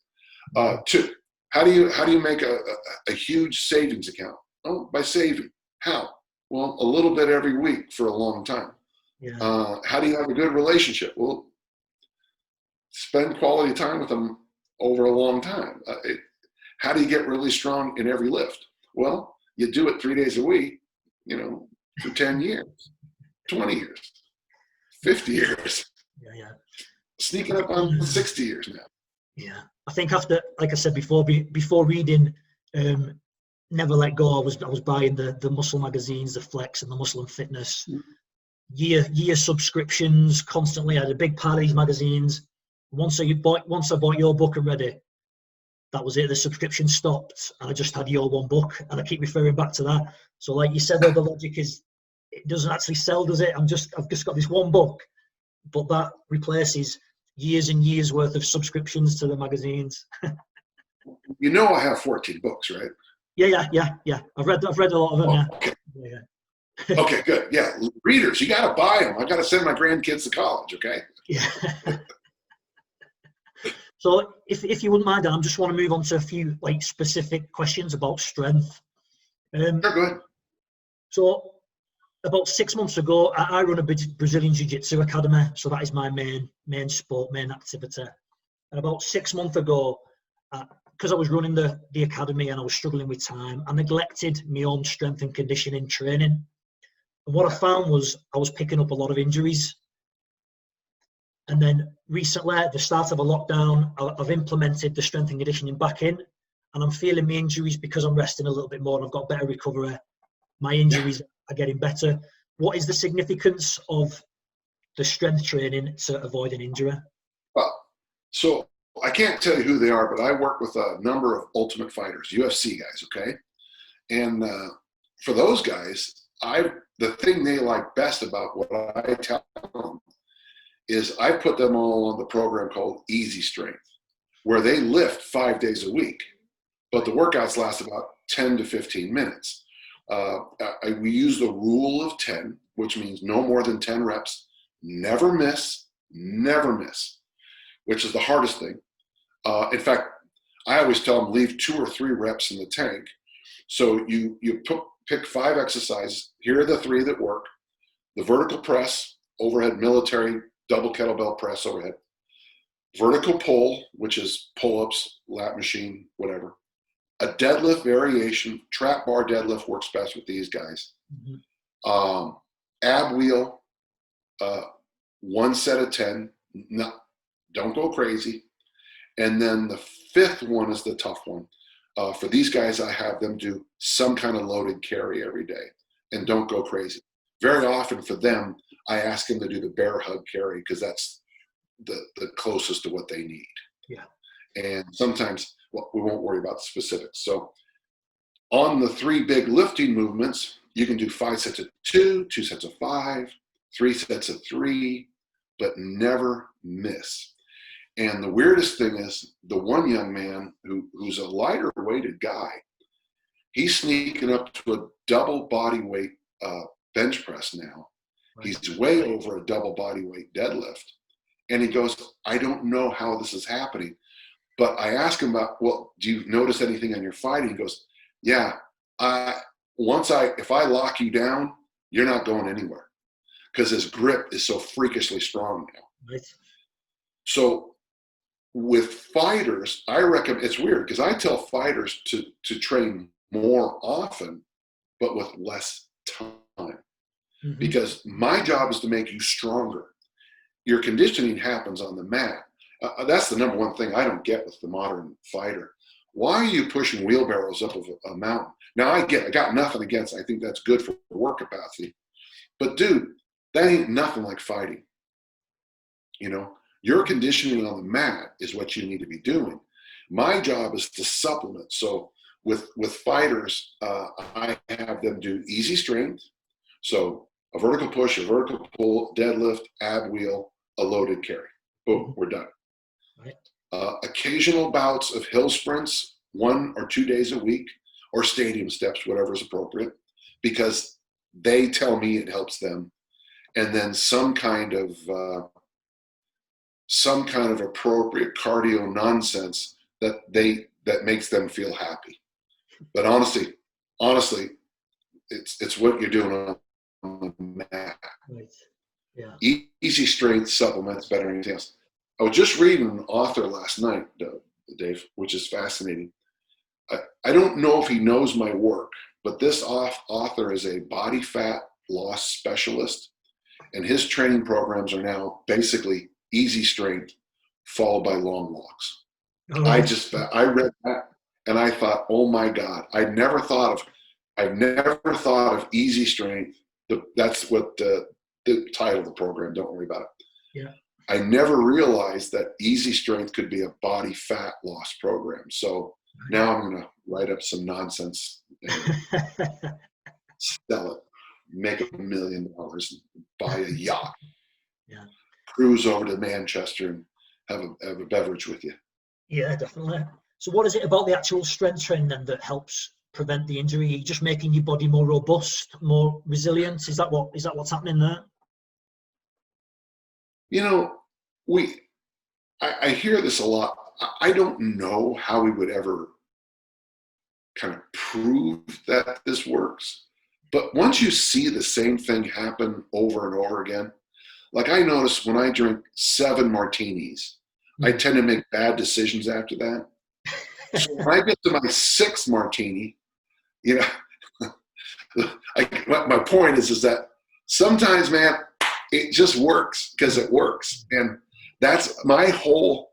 2, how do you make a huge savings account? Oh, by saving. How? Well, a little bit every week for a long time. Yeah. How do you have a good relationship? Well, spend quality time with them over a long time. How do you get really strong in every lift? Well, you do it 3 days a week, for 10 years, 20 years, 50 years. Yeah. Sneaking up on 60 years now. Yeah. I think after, like I said before reading Never Let Go, I was buying the muscle magazines, the Flex and the Muscle and Fitness. Year subscriptions constantly. I had a big pile of these magazines. Once I bought your book and read it, that was it. The subscription stopped, and I just had your one book, and I keep referring back to that. So, like you said, the logic is it doesn't actually sell, does it? I've just got this one book, but that replaces years and years worth of subscriptions to the magazines. I have 14 books, right? Yeah. I've read a lot of them. Oh, okay. Yeah. Okay, good. Yeah, readers, you got to buy them. I got to send my grandkids to college. Okay. Yeah. So, if you wouldn't mind, I just want to move on to a few specific questions about strength. Sure, go ahead. So, about 6 months ago, I run a Brazilian Jiu-Jitsu academy, so that is my main sport, main activity. And about 6 months ago, because I was running the academy and I was struggling with time, I neglected my own strength and conditioning training. And what I found was I was picking up a lot of injuries. And then recently, at the start of a lockdown, I've implemented the strength and conditioning back in, and I'm feeling my injuries because I'm resting a little bit more and I've got better recovery. My injuries are getting better. What is the significance of the strength training to avoid an injury? Well, so I can't tell you who they are, but I work with a number of ultimate fighters, UFC guys, okay? And for those guys, the thing they like best about what I tell them is I put them all on the program called Easy Strength, where they lift 5 days a week, but the workouts last about 10 to 15 minutes. We use the rule of 10, which means no more than 10 reps, never miss, which is the hardest thing. In fact, I always tell them leave 2 or 3 reps in the tank. So you pick 5 exercises. Here are the 3 that work. The vertical press, overhead military, double kettlebell press overhead. Vertical pull, which is pull-ups, lat machine, whatever. A deadlift variation, trap bar deadlift works best with these guys. Mm-hmm. Ab wheel, 1 set of 10. No, don't go crazy. And then the 5th one is the tough one. For these guys, I have them do some kind of loaded carry every day, and don't go crazy. Very often for them, I ask them to do the bear hug carry because that's the closest to what they need. Yeah. And sometimes, well, we won't worry about the specifics. So on the 3 big lifting movements, you can do 5 sets of 2, 2 sets of 5, 3 sets of 3, but never miss. And the weirdest thing is the one young man who's a lighter weighted guy, he's sneaking up to a double body weight bench press now. Right. He's way over a double body weight deadlift. And he goes, I don't know how this is happening. But I ask him about, well, do you notice anything on your fighting? He goes, yeah, if I lock you down, you're not going anywhere. Because his grip is so freakishly strong now. Right. So with fighters, I recommend, it's weird because I tell fighters to train more often, but with less time. Mm-hmm. Because my job is to make you stronger. Your conditioning happens on the mat. That's the number one thing I don't get with the modern fighter. Why are you pushing wheelbarrows up of a mountain? Now I got nothing against it. I think that's good for work capacity. But dude, that ain't nothing like fighting. You know, your conditioning on the mat is what you need to be doing. My job is to supplement. So with fighters, I have them do easy strength. So a vertical push, a vertical pull, deadlift, ab wheel, a loaded carry. Boom, we're done. Right. Occasional bouts of hill sprints, 1 or 2 days a week, or stadium steps, whatever is appropriate, because they tell me it helps them. And then some kind of appropriate cardio nonsense that makes them feel happy. But honestly, it's what you're doing on the mat. Right. Yeah. Easy strength supplements better than anything else. I was just reading an author last night, Dave, which is fascinating. I don't know if he knows my work, but this author is a body fat loss specialist, and his training programs are now basically easy strength followed by long walks. Oh. I read that and I thought, oh my God, I've never thought of easy strength. That's what the title of the program, don't worry about it. Yeah. I never realized that easy strength could be a body fat loss program. So now I'm going to write up some nonsense and sell it, make $1 million, buy a yacht, cruise over to Manchester and have a beverage with you. Yeah, definitely. So what is it about the actual strength training then that helps prevent the injury? Are you just making your body more robust, more resilient? Is that what's happening there? You know, I hear this a lot. I don't know how we would ever kind of prove that this works, But once you see the same thing happen over and over again, like I notice when I drink 7 martinis, I tend to make bad decisions after that. So when I get to my 6th martini, you know, my point is that sometimes, man, it just works because it works. And that's my whole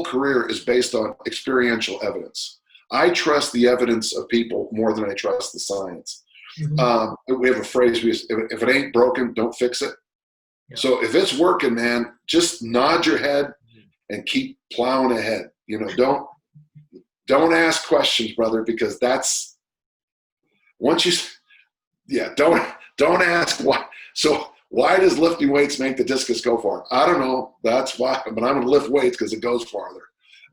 career is based on experiential evidence. I trust the evidence of people more than I trust the science. We have a phrase, if it ain't broken, don't fix it. Yeah. So if it's working, man, just nod your head and keep plowing ahead. You know, don't ask questions, brother, because that's once you, don't ask why. So why does lifting weights make the discus go far? I don't know. That's why, but I'm going to lift weights because it goes farther.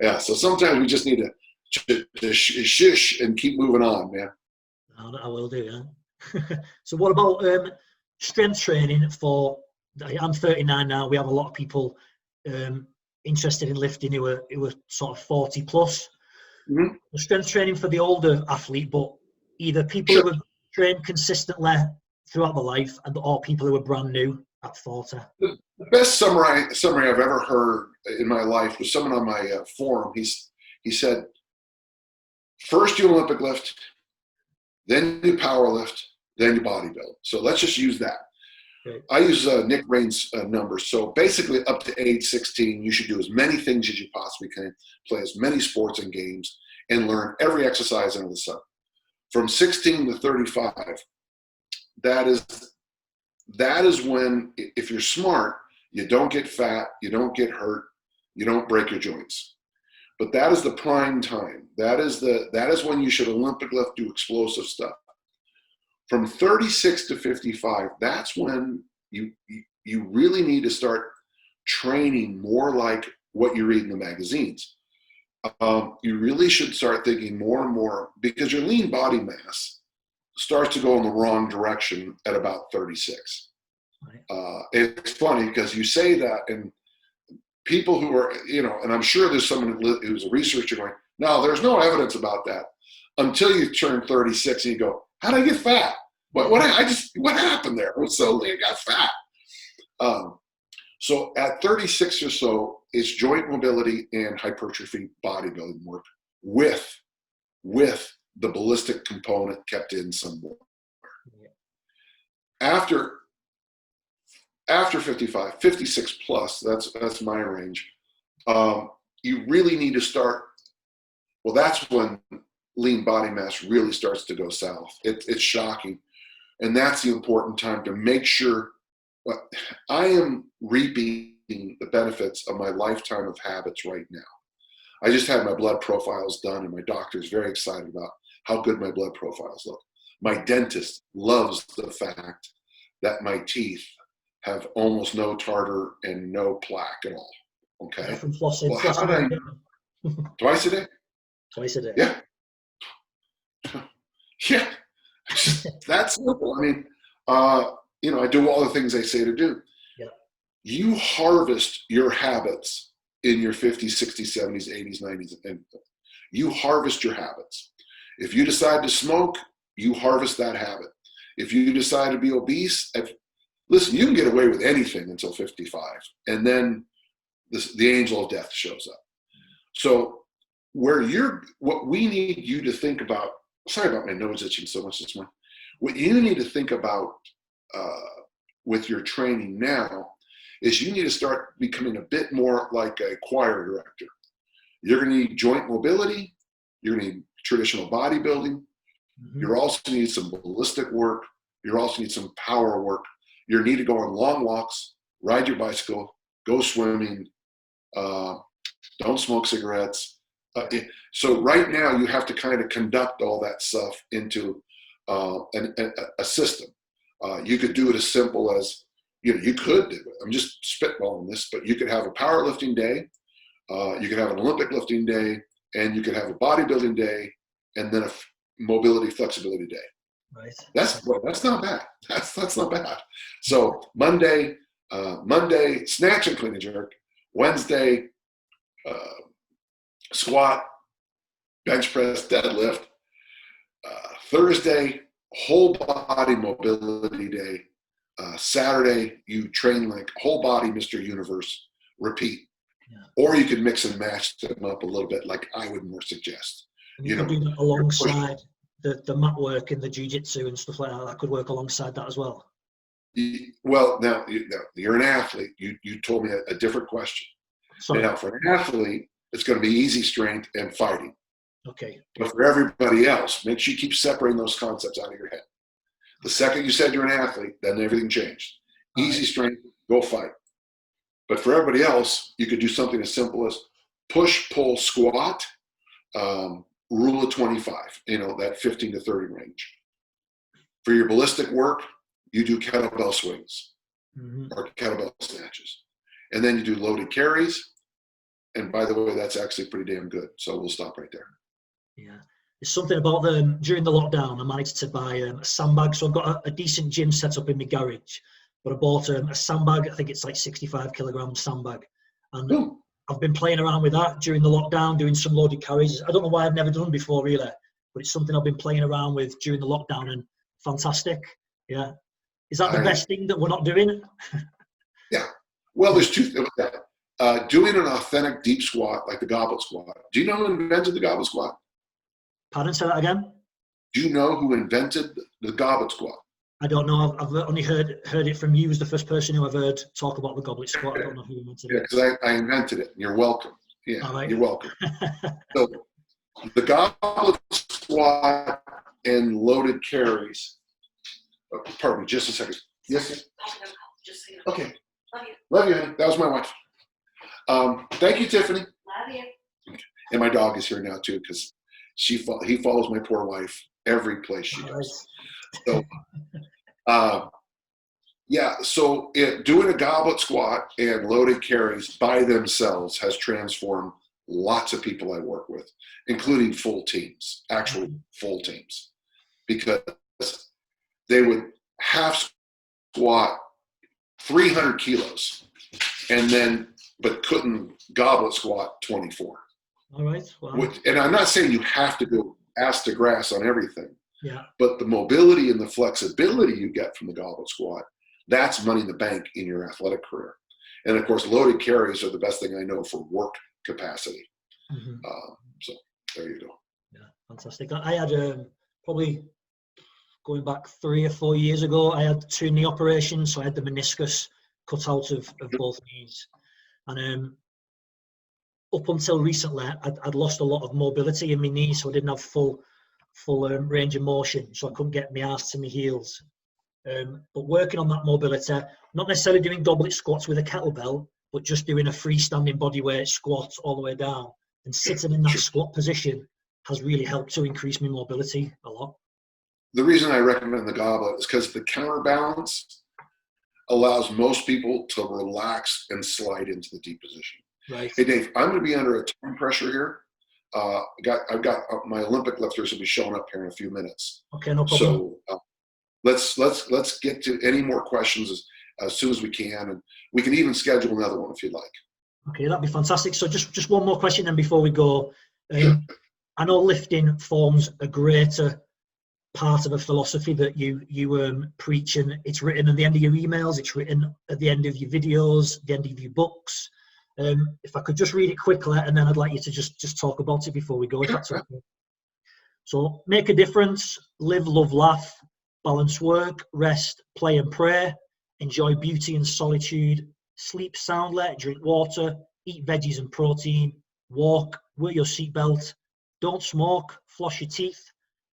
Yeah. So sometimes we just need to shush and keep moving on, man. I will do, yeah. So what about strength training for, I'm 39 now. We have a lot of people interested in lifting who are sort of 40 plus. Mm-hmm. Strength training for the older athlete, but either people who have trained consistently throughout their life or people who are brand new at 40. The best summary I've ever heard in my life was someone on my forum. He said, first you Olympic lift, then you power lift, then you bodybuild. So let's just use that. Okay. I use Nick Rain's numbers. So basically up to age 16, you should do as many things as you possibly can, play as many sports and games, and learn every exercise under the sun. From 16 to 35, that is when, if you're smart, you don't get fat, you don't get hurt, you don't break your joints. But that is the prime time. That is when you should Olympic lift, do explosive stuff. From 36 to 55, that's when you really need to start training more like what you read in the magazines. You really should start thinking more and more, because your lean body mass starts to go in the wrong direction at about 36. Right. It's funny because you say that, and people who are, and I'm sure there's someone who's a researcher going, no, there's no evidence about that, until you turn 36 and you go, how did I get fat? What happened there? Suddenly I got fat. So at 36 or so, it's joint mobility and hypertrophy bodybuilding work with the ballistic component kept in somewhere. After 55, 56 plus, that's my range. You really need to start. Well, that's when lean body mass really starts to go south. It's shocking, and that's the important time to make sure. I am reaping the benefits of my lifetime of habits right now. I just had my blood profiles done, and my doctor is very excited about how good my blood profiles look. My dentist loves the fact that my teeth have almost no tartar and no plaque at all. Okay. From flossing. Well, twice a day? Twice a day. Yeah. Yeah. That's simple. I mean, I do all the things they say to do. Yeah. You harvest your habits in your 50s, 60s, 70s, 80s, 90s, and you harvest your habits. If you decide to smoke, you harvest that habit. If you decide to be obese, listen, you can get away with anything until 55, and then the angel of death shows up. So what we need you to think about, sorry about my nose itching so much this morning. What you need to think about with your training now is you need to start becoming a bit more like a choir director. You're going to need joint mobility. You're going to need traditional bodybuilding. Mm-hmm. You're also going to need some ballistic work. You're also need some power work. You need to go on long walks, ride your bicycle, go swimming, don't smoke cigarettes. So right now you have to kind of conduct all that stuff into a system. You could do it as simple as, you could do it. I'm just spitballing this, but you could have a powerlifting day, you could have an Olympic lifting day, and you could have a bodybuilding day, and then a mobility flexibility day. Right. That's not bad. That's not bad. So Monday, snatch and clean and jerk. Wednesday, squat, bench press, deadlift. Thursday, whole body mobility day. Saturday, you train like whole body Mr. Universe, repeat. Yeah. Or you could mix and match them up a little bit, like I would more suggest. And you could do that alongside the mat work and the jiu-jitsu and stuff like that. That could work alongside that as well. Well, now you're an athlete. You told me a different question. Sorry. Now, for an athlete, it's going to be easy strength and fighting. Okay. But for everybody else, make sure you keep separating those concepts out of your head. The second you said you're an athlete, then everything changed. Easy strength, go fight. But for everybody else, you could do something as simple as push, pull, squat, rule of 25, that 15 to 30 range. For your ballistic work, you do kettlebell swings or kettlebell snatches. And then you do loaded carries. And by the way, that's actually pretty damn good. So we'll stop right there. Yeah. There's something about during the lockdown, I managed to buy a sandbag. So I've got a decent gym set up in my garage, but I bought a sandbag. I think it's like 65 kilogram sandbag. And I've been playing around with that during the lockdown, doing some loaded carries. I don't know why I've never done before, really, but it's something I've been playing around with during the lockdown, and fantastic. Yeah. Is that the best thing that we're not doing? Yeah. Well, there's two things with that. Doing an authentic deep squat, like the goblet squat. Do you know who invented the goblet squat? Pardon, say that again? Do you know who invented the goblet squat? I don't know. I've only heard it from you as the first person who I've heard talk about the goblet squat. I don't know who invented it. Yeah, because I invented it. You're welcome. Yeah, all right. You're welcome. So the goblet squat and loaded carries. Oh, pardon me, just a second. Yes? Okay. Love you, honey. That was my wife. Thank you, Tiffany. Love you. And my dog is here now, too, because he follows my poor wife every place she goes. So, so doing a goblet squat and loaded carries by themselves has transformed lots of people I work with, including full teams, actual full teams, because they would half squat 300 kilos but couldn't goblet squat 24. All right. Wow. And I'm not saying you have to go ass to grass on everything. Yeah. But the mobility and the flexibility you get from the goblet squat, that's money in the bank in your athletic career. And of course, loaded carries are the best thing I know for work capacity. So there you go. Yeah, fantastic. I had probably going back 3 or 4 years ago, I had 2 knee operations. So I had the meniscus cut out of both knees. And up until recently, I'd lost a lot of mobility in my knees, so I didn't have full range of motion, so I couldn't get my arse to my heels. But working on that mobility, not necessarily doing goblet squats with a kettlebell, but just doing a freestanding bodyweight squat all the way down and sitting in that squat position has really helped to increase my mobility a lot. The reason I recommend the goblet is because the counterbalance allows most people to relax and slide into the deep position. Right. Hey, Dave, I'm going to be under a time pressure here. I've got my Olympic lifters will be showing up here in a few minutes. Okay, no problem. So let's get to any more questions as soon as we can, and we can even schedule another one if you'd like. Okay, that'd be fantastic. So just one more question then before we go. I know lifting forms a greater part of a philosophy that you preach, and it's written at the end of your emails, it's written at the end of your videos, the end of your books. If I could just read it quickly, and then I'd like you to just talk about it before we go, if that's okay. So, make a difference, live, love, laugh, balance work, rest, play and pray, enjoy beauty and solitude, sleep soundly, drink water, eat veggies and protein, walk, wear your seatbelt, don't smoke, floss your teeth,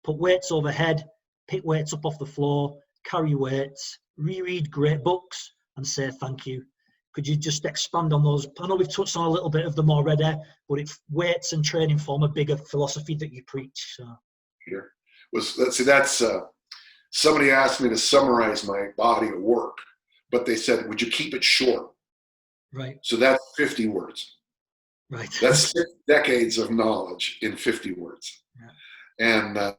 put weights overhead, pick weights up off the floor, carry weights, reread great books, and say thank you. Could you just expand on those? I know we've touched on a little bit of them already, but if weights and training form a bigger philosophy that you preach. So. Sure. Let's see, that's somebody asked me to summarize my body of work, but they said, would you keep it short? Right. So that's 50 words. Right. That's 6 decades of knowledge in 50 words. Yeah. And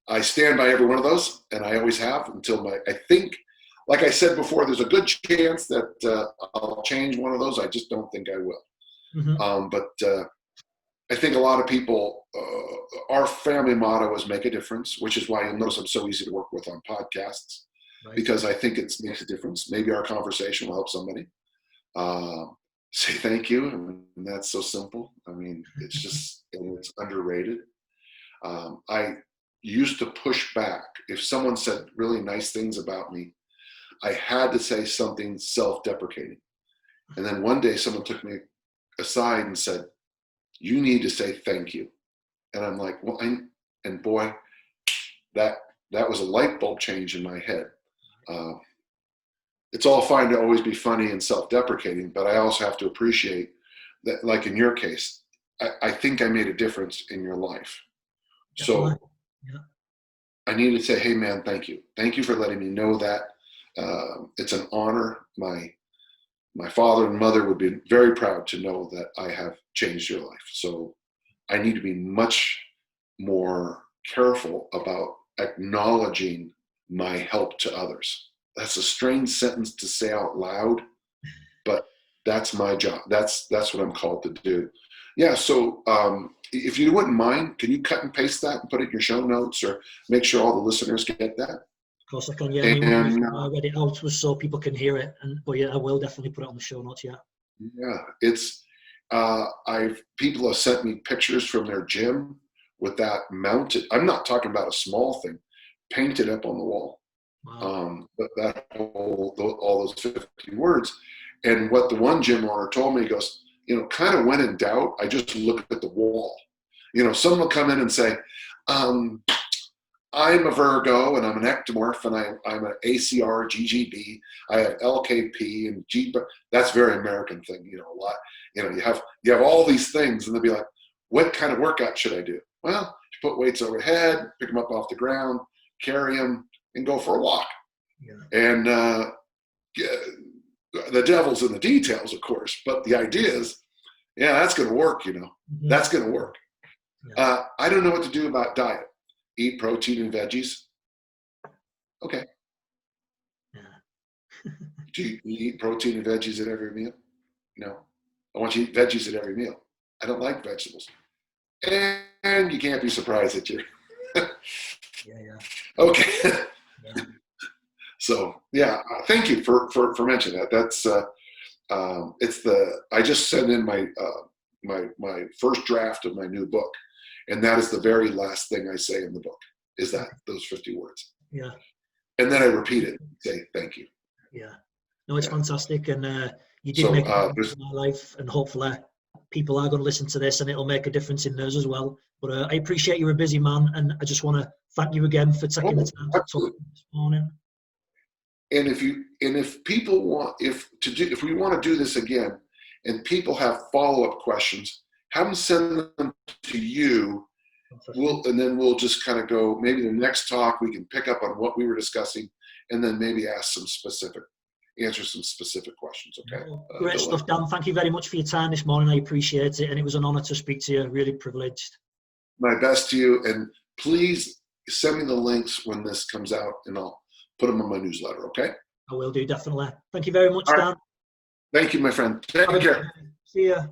I stand by every one of those, and I always have until I think, like I said before, there's a good chance that I'll change one of those. I just don't think I will. But I think a lot of people our family motto is make a difference, which is why you'll notice I'm so easy to work with on podcasts, right? Because I think it makes a difference. Maybe our conversation will help somebody. Say thank you, and that's so simple. I mean, it's just, it's underrated. I used to push back. If someone said really nice things about me, I had to say something self-deprecating. And then one day someone took me aside and said, you need to say thank you. And I'm like, well, and boy, that was a light bulb change in my head. It's all fine to always be funny and self-deprecating, but I also have to appreciate that, like in your case, I think I made a difference in your life. So yeah. I need to say, hey man, thank you. Thank you for letting me know that. It's an honor. My father and mother would be very proud to know that I have changed your life. So I need to be much more careful about acknowledging my help to others. That's a strange sentence to say out loud, but that's my job. That's what I'm called to do. Yeah, so if you wouldn't mind, can you cut and paste that and put it in your show notes, or make sure all the listeners get that? Of course I can, yeah. I mean, I read it out so people can hear it, but yeah, I will definitely put it on the show notes, yeah. Yeah, it's, people have sent me pictures from their gym with that mounted. I'm not talking about a small thing, painted up on the wall. Wow. But that all those 50 words. And what the one gym owner told me, he goes, kind of when in doubt, I just look at the wall. Someone will come in and say, I'm a Virgo and I'm an ectomorph and I'm an ACR, GGB, I have LKP and G. That's a very American thing, a lot. You have all these things, and they'll be like, what kind of workout should I do? Well, you put weights overhead, pick them up off the ground, carry them, and go for a walk. Yeah. And the devil's in the details, of course, but the idea is, yeah, that's going to work, Mm-hmm. That's going to work. Yeah. I don't know what to do about diet. Eat protein and veggies. Okay. Yeah. Do you eat protein and veggies at every meal? No. I want you to eat veggies at every meal. I don't like vegetables. And you can't be surprised that you're. Yeah. Okay. Yeah. So yeah, thank you for mentioning that. That's I just sent in my my first draft of my new book, and that is the very last thing I say in the book, is that those 50 words. Yeah. And then I repeat it, say thank you. Yeah. No, it's fantastic, and you did make a difference in my life, and hopefully people are going to listen to this and it'll make a difference in theirs as well. But I appreciate you're a busy man, and I just want to thank you again for taking the time to talk this morning. And if people want, if we want to do this again, and people have follow-up questions, have them send them to you. And then we'll just kind of go, maybe the next talk we can pick up on what we were discussing, and then maybe answer some specific questions. Okay. Great stuff, Dan. Thank you very much for your time this morning. I appreciate it, and it was an honor to speak to you. Really privileged. My best to you, and please send me the links when this comes out, and I'll put them on my newsletter. Okay. I will do, definitely. Thank you very much, Dan. Thank you, my friend. Take care. See ya.